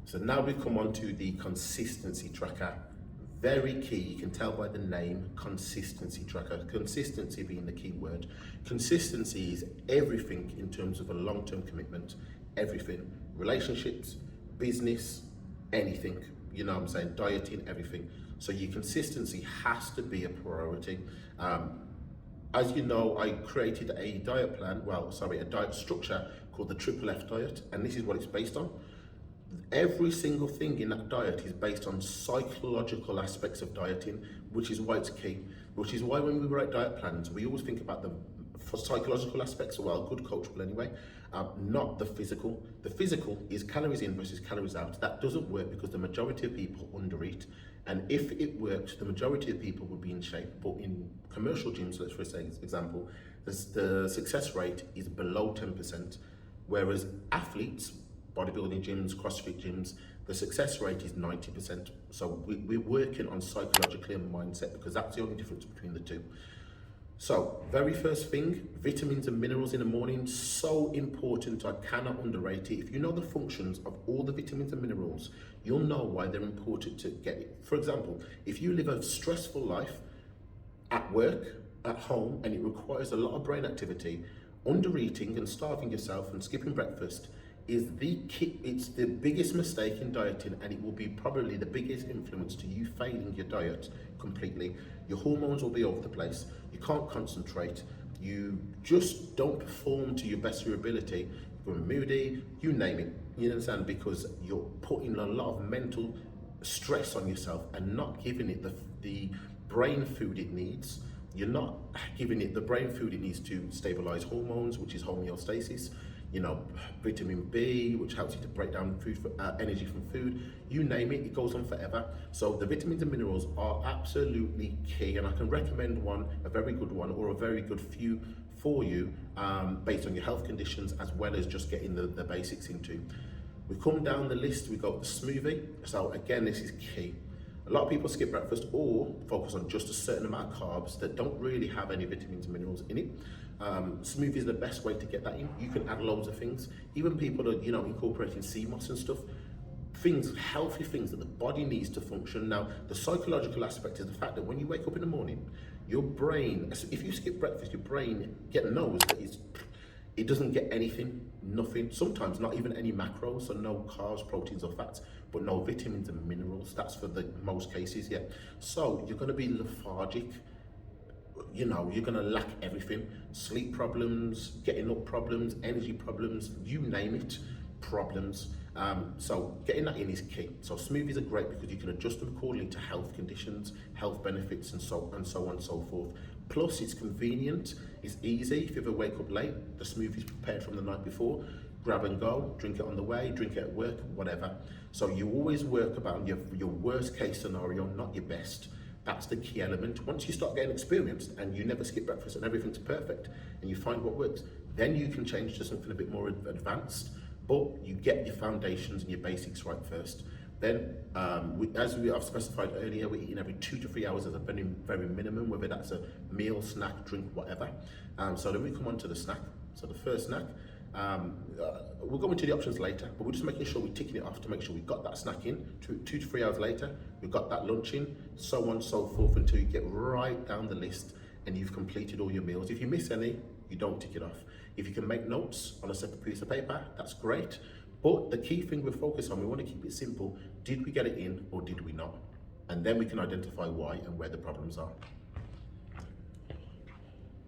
So now we come on to the consistency tracker. Very key, you can tell by the name, consistency tracker. Consistency being the key word. Consistency is everything in terms of a long-term commitment, everything. Relationships, business, anything, you know what I'm saying, dieting, everything. So your consistency has to be a priority. As you know, I created a diet plan, a diet structure called the FFF diet, and this is what it's based on. Every single thing in that diet is based on psychological aspects of dieting, which is why it's key. Which is why when we write diet plans, we always think about the psychological aspects, good coach will anyway, not the physical. The physical is calories in versus calories out. That doesn't work because the majority of people undereat. And if it worked, the majority of people would be in shape. But in commercial gyms, let's for example, the success rate is below 10%, whereas athletes, bodybuilding gyms, CrossFit gyms, the success rate is 90%. So we're working on psychologically and mindset because that's the only difference between the two. So very first thing, vitamins and minerals in the morning, so important, I cannot underrate it. If you know the functions of all the vitamins and minerals, you'll know why they're important to get it. For example, if you live a stressful life at work, at home, and it requires a lot of brain activity, undereating and starving yourself and skipping breakfast is it's the biggest mistake in dieting, and it will be probably the biggest influence to you failing your diet completely. Your hormones will be over the place, you can't concentrate, you just don't perform to your best of your ability, you're moody, you name it, you understand, because you're putting a lot of mental stress on yourself and not giving it the brain food it needs. You're not giving it the brain food it needs to stabilize hormones, which is homeostasis. You know, vitamin B, which helps you to break down energy from food, you name it, it goes on forever. So the vitamins and minerals are absolutely key, and I can recommend one, a very good one, or a very good few for you, based on your health conditions, as well as just getting the basics into. We come down the list, we got the smoothie. So again, this is key. A lot of people skip breakfast or focus on just a certain amount of carbs that don't really have any vitamins and minerals in it. Smoothie is the best way to get that in. You can add loads of things. Even people that, you know, incorporating sea moss and stuff, healthy things that the body needs to function. Now, the psychological aspect is the fact that when you wake up in the morning, your brain, if you skip breakfast, your brain knows that it doesn't get anything, nothing, sometimes not even any macros, so no carbs, proteins or fats, but no vitamins and minerals. That's for the most cases, yeah. So you're gonna be lethargic, you know, you're gonna lack everything. Sleep problems, getting up problems, energy problems, you name it, problems. So getting that in is key. So smoothies are great because you can adjust them accordingly to health conditions, health benefits, and so on and so forth. Plus, it's convenient, it's easy. If you ever wake up late, the smoothie's prepared from the night before, grab and go, drink it on the way, drink it at work, whatever. So you always work about your worst case scenario, not your best. That's the key element. Once you start getting experienced and you never skip breakfast and everything's perfect and you find what works, then you can change to something a bit more advanced, but you get your foundations and your basics right first. Then, as I've specified earlier, we're eating every 2 to 3 hours as a very, very minimum, whether that's a meal, snack, drink, whatever. So then we come on to the snack. So the first snack, we'll go into the options later, but we're just making sure we're ticking it off to make sure we've got that snack in. 2 to 3 hours later, we've got that lunch in, so on and so forth, until you get right down the list and you've completed all your meals. If you miss any, you don't tick it off. If you can make notes on a separate piece of paper, that's great. But the key thing we're focused on, we want to keep it simple. Did we get it in or did we not? And then we can identify why and where the problems are.